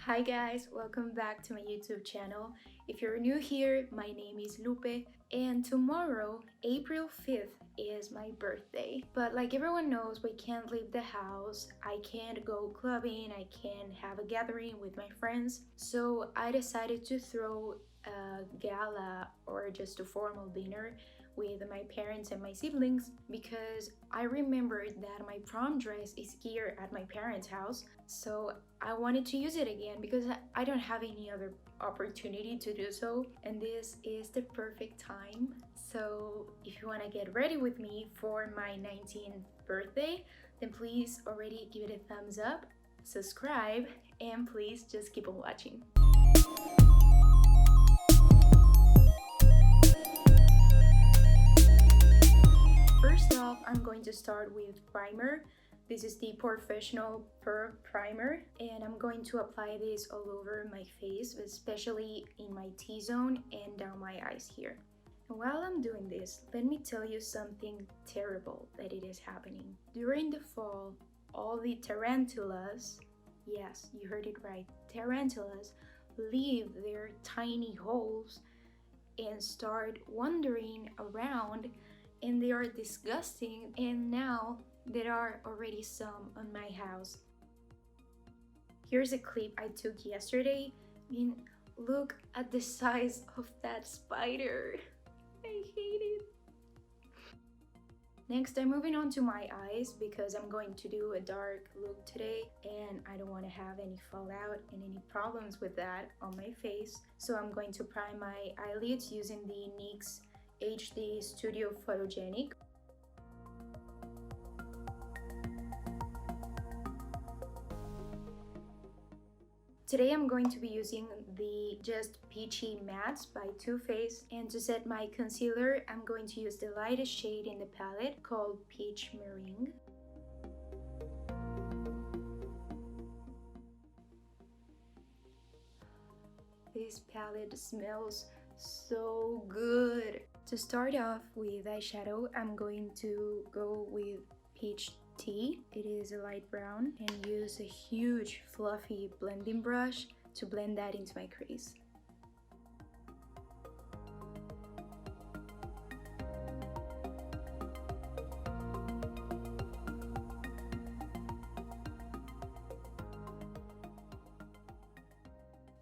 Hi guys, welcome back to my YouTube channel. If you're new here, my name is Lupe and tomorrow, April 5th, is my birthday. But like everyone knows, we can't leave the house, I can't go clubbing, I can't have a gathering with my friends. So I decided to throw a gala or just a formal dinner with my parents and my siblings because I remembered that my prom dress is here at my parents' house, so I wanted to use it again because I don't have any other opportunity to do so, and this is the perfect time. So if you want to get ready with me for my 19th birthday, then please already give it a thumbs up, subscribe, and please just keep on watching. First off, I'm going to start with primer. This is the Professional Pearl Primer, and I'm going to apply this all over my face, especially in my T-zone and down my eyes here. And while I'm doing this, let me tell you something terrible that it is happening. During the fall, all the tarantulas, yes, you heard it right, tarantulas, leave their tiny holes and start wandering around, and they are disgusting, and now there are already some on my house. Here's a clip I took yesterday. I mean, look at the size of that spider. I hate it. Next, I'm moving on to my eyes because I'm going to do a dark look today and I don't want to have any fallout and any problems with that on my face. So I'm going to prime my eyelids using the NYX HD Studio Photogenic. Today I'm going to be using the Just Peachy Mattes by Too Faced, and to set my concealer I'm going to use the lightest shade in the palette called Peach Meringue. This palette smells so good. To start off with eyeshadow, I'm going to go with Peach Tea. It is a light brown, and use a huge fluffy blending brush to blend that into my crease.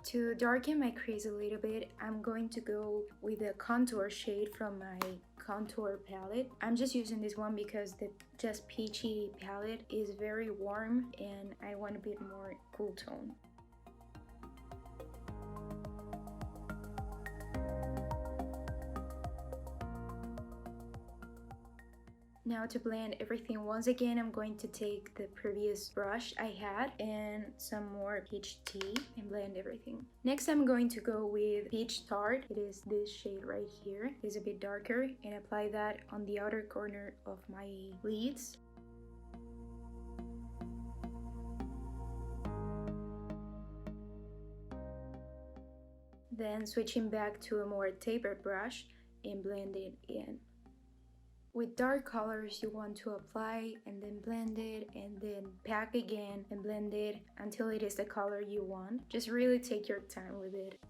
To darken my crease a little bit, I'm going to go with a contour shade from my contour palette. I'm just using this one because the Just Peachy palette is very warm and I want a bit more cool tone. Now to blend everything once again, I'm going to take the previous brush I had and some more Peach Tea and blend everything. Next I'm going to go with Peach Tart. It is this shade right here. It's a bit darker, and apply that on the outer corner of my lids. Then switching back to a more tapered brush and blend it in. With dark colors, you want to apply and then blend it and then pack again and blend it until it is the color you want. Just really take your time with it.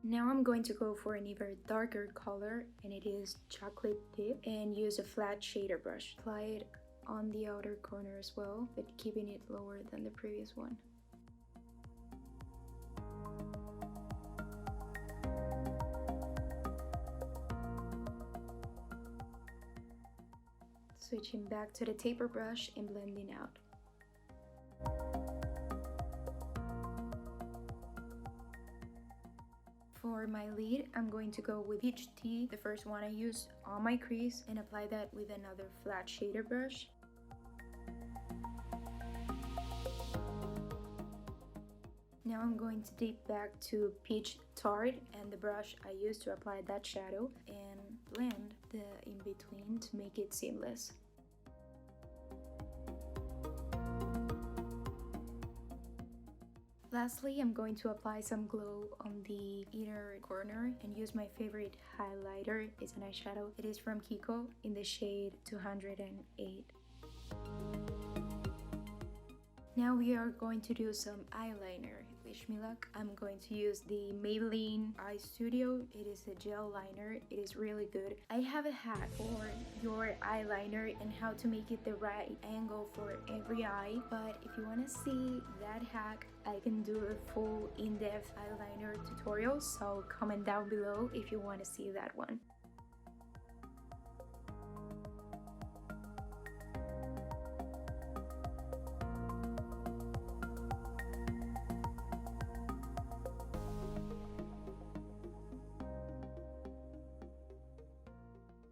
Now I'm going to go for an even darker color, and it is Chocolate Dip, and use a flat shader brush. Apply it on the outer corner as well, but keeping it lower than the previous one. Switching back to the taper brush and blending out. For my lid, I'm going to go with Peach Tea, the first one I used on my crease, and apply that with another flat shader brush. Now I'm going to dip back to Peach Tart and the brush I used to apply that shadow, and blend the in-between to make it seamless. Lastly, I'm going to apply some glow on the inner corner and use my favorite highlighter. It's an eyeshadow. It is from KIKO in the shade 208. Now we are going to do some eyeliner. Wish me luck. I'm going to use the Maybelline Eye Studio. It is a gel liner. It is really good. I have a hack for your eyeliner and how to make it the right angle for every eye. But if you want to see that hack, I can do a full in-depth eyeliner tutorial. So comment down below if you want to see that one.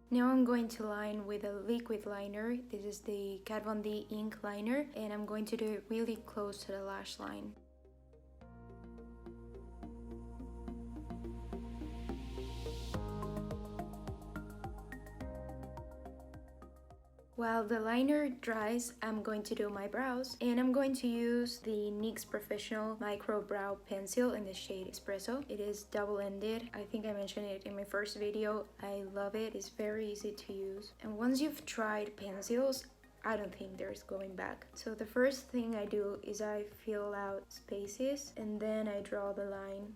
Now I'm going to line with a liquid liner. This is the Kat Von D ink liner, and I'm going to do it really close to the lash line. While the liner dries, I'm going to do my brows, and I'm going to use the NYX Professional Micro Brow Pencil in the shade Espresso. It is double-ended. I think I mentioned it in my first video. I love it. It's very easy to use. And once you've tried pencils, I don't think there's going back. So the first thing I do is I fill out spaces, and then I draw the line.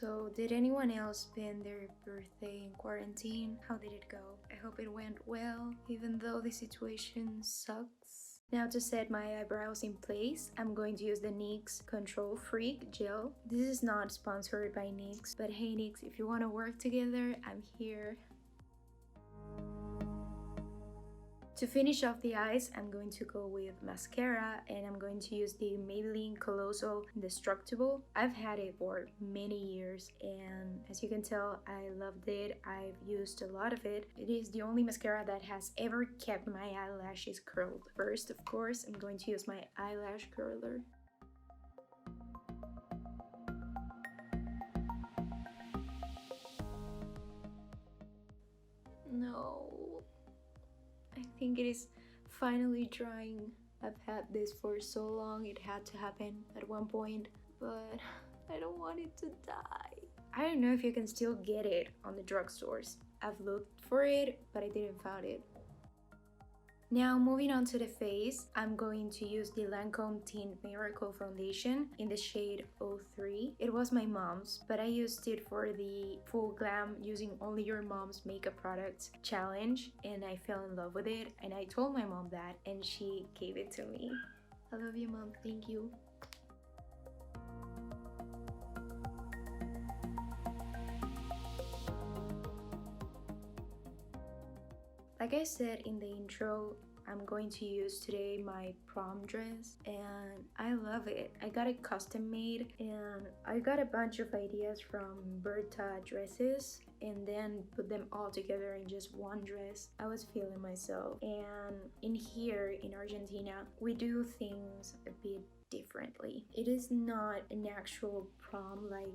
So, did anyone else spend their birthday in quarantine? How did it go? I hope it went well, even though the situation sucks. Now to set my eyebrows in place, I'm going to use the NYX Control Freak Gel. This is not sponsored by NYX, but hey NYX, if you want to work together, I'm here. To finish off the eyes, I'm going to go with mascara, and I'm going to use the Maybelline Colossal Indestructible. I've had it for many years, and as you can tell, I loved it. I've used a lot of it. It is the only mascara that has ever kept my eyelashes curled. First, of course, I'm going to use my eyelash curler. No. I think it is finally drying. I've had this for so long, it had to happen at one point, but I don't want it to die. I don't know if you can still get it on the drugstores. I've looked for it, but I didn't find it. Now moving on to the face, I'm going to use the Lancome Teint Miracle Foundation in the shade 03. It was my mom's, but I used it for the Full Glam Using Only Your Mom's Makeup Products challenge, and I fell in love with it, and I told my mom that, and she gave it to me. I love you, Mom. Thank you. Like I said in the intro, I'm going to use today my prom dress, and I love it. I got it custom made, and I got a bunch of ideas from Berta dresses and then put them all together in just one dress. I was feeling myself, and in here in Argentina, we do things a bit differently. It is not an actual prom like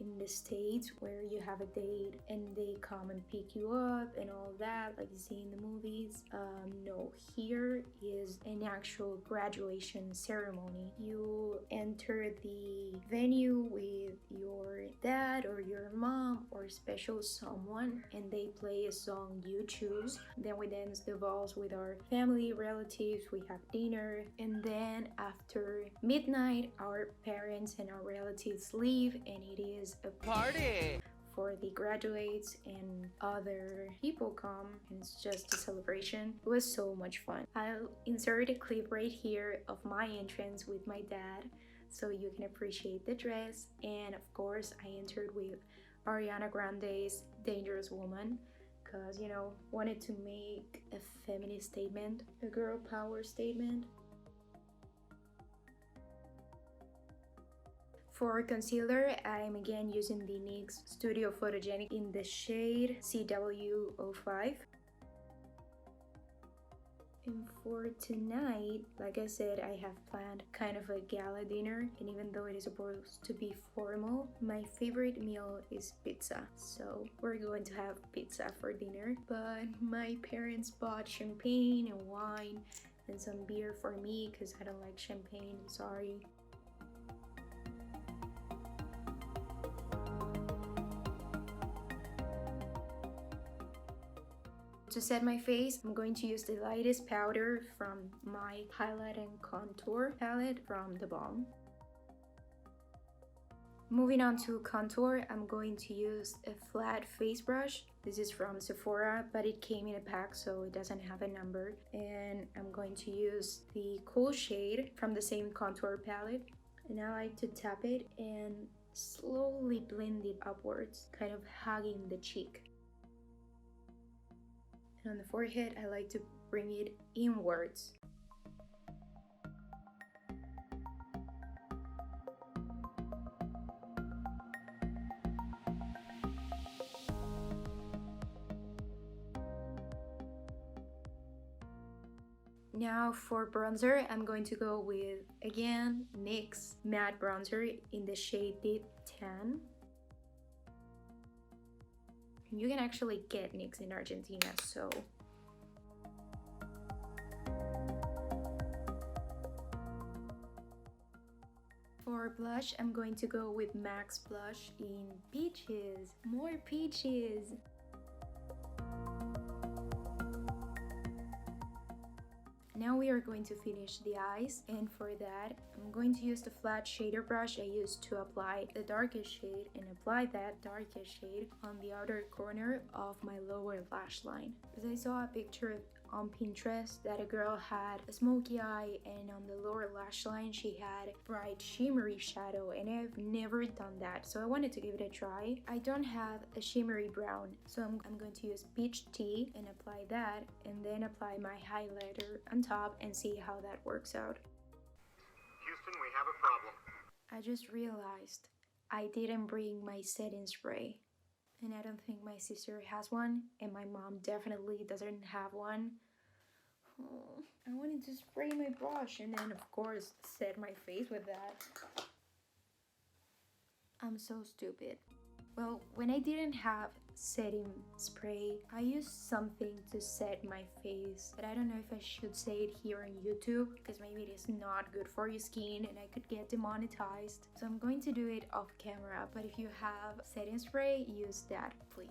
in the States where you have a date and they come and pick you up and all that like you see in the movies. No, here is an actual graduation ceremony. You enter the venue with your dad or your mom or special someone, and they play a song you choose. Then we dance the valse with our family, relatives, we have dinner, and then after midnight our parents and our relatives leave, and it is a party for the graduates and other people come, and it's just a celebration. It was so much fun. I'll insert a clip right here of my entrance with my dad so you can appreciate the dress, and of course I entered with Ariana Grande's Dangerous Woman because, you know, wanted to make a feminist statement, a girl power statement. For concealer, I'm again using the NYX Studio Photogenic in the shade CW05. And for tonight, like I said, I have planned kind of a gala dinner, and even though it is supposed to be formal, my favorite meal is pizza. So we're going to have pizza for dinner, but my parents bought champagne and wine, and some beer for me because I don't like champagne, I'm sorry. To set my face, I'm going to use the lightest powder from my highlight and contour palette from the Balm. Moving on to contour, I'm going to use a flat face brush. This is from Sephora, but it came in a pack, so it doesn't have a number. And I'm going to use the Cool shade from the same contour palette. And I like to tap it and slowly blend it upwards, kind of hugging the cheek. And on the forehead, I like to bring it inwards. Now for bronzer, I'm going to go with, again, NYX matte bronzer in the shade Deep Tan. You can actually get NYX in Argentina, so. For blush, I'm going to go with MAC's blush in Peaches. More peaches! Now we are going to finish the eyes, and for that I'm going to use the flat shader brush I used to apply the darkest shade and apply that darkest shade on the outer corner of my lower lash line. Because I saw a picture on Pinterest that a girl had a smoky eye, and on the lower lash line she had bright shimmery shadow, and I've never done that, so I wanted to give it a try. I don't have a shimmery brown, so I'm going to use peach tea and apply that, and then apply my highlighter on top and see how that works out. Houston, we have a problem. I just realized I didn't bring my setting spray. And I don't think my sister has one, and my mom definitely doesn't have one. Oh, I wanted to spray my brush and then of course set my face with that. I'm so stupid. Well, when I didn't have setting spray, I used something to set my face, but I don't know if I should say it here on YouTube because maybe it is not good for your skin and I could get demonetized. So I'm going to do it off camera, but if you have setting spray, use that please.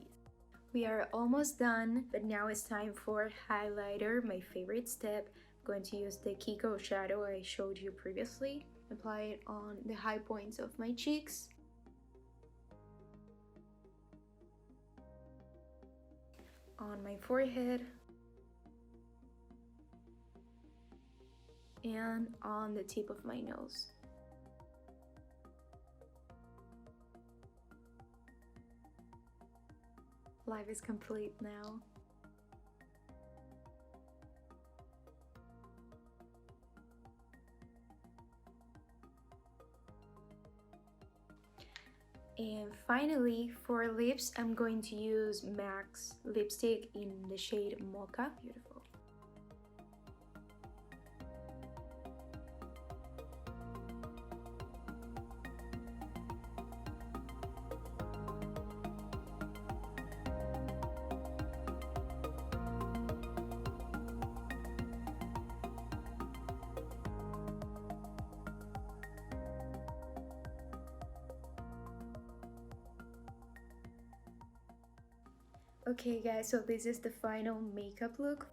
We are almost done, but now it's time for highlighter, my favorite step. I'm going to use the KIKO shadow I showed you previously. Apply it on the high points of my cheeks. On my forehead. And on the tip of my nose. Life is complete now. And finally, for lips, I'm going to use MAC's lipstick in the shade Mocha. Beautiful. Okay guys, so this is the final makeup look.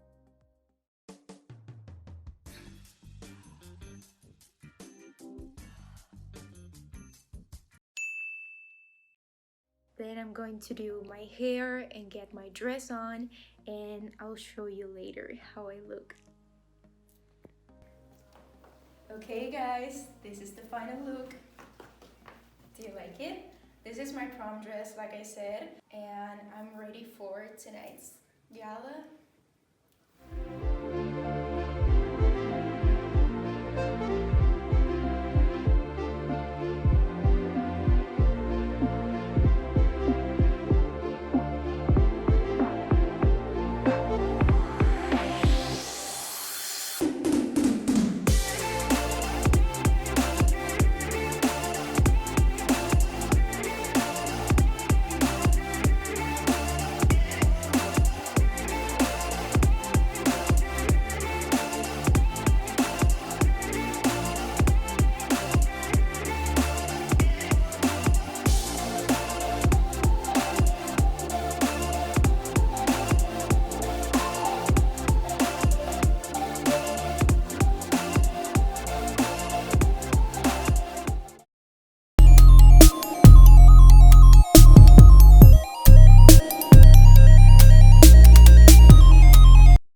Then I'm going to do my hair and get my dress on, and I'll show you later how I look. Okay guys, this is the final look. Do you like it? This is my prom dress, like I said, and I'm ready for tonight's gala.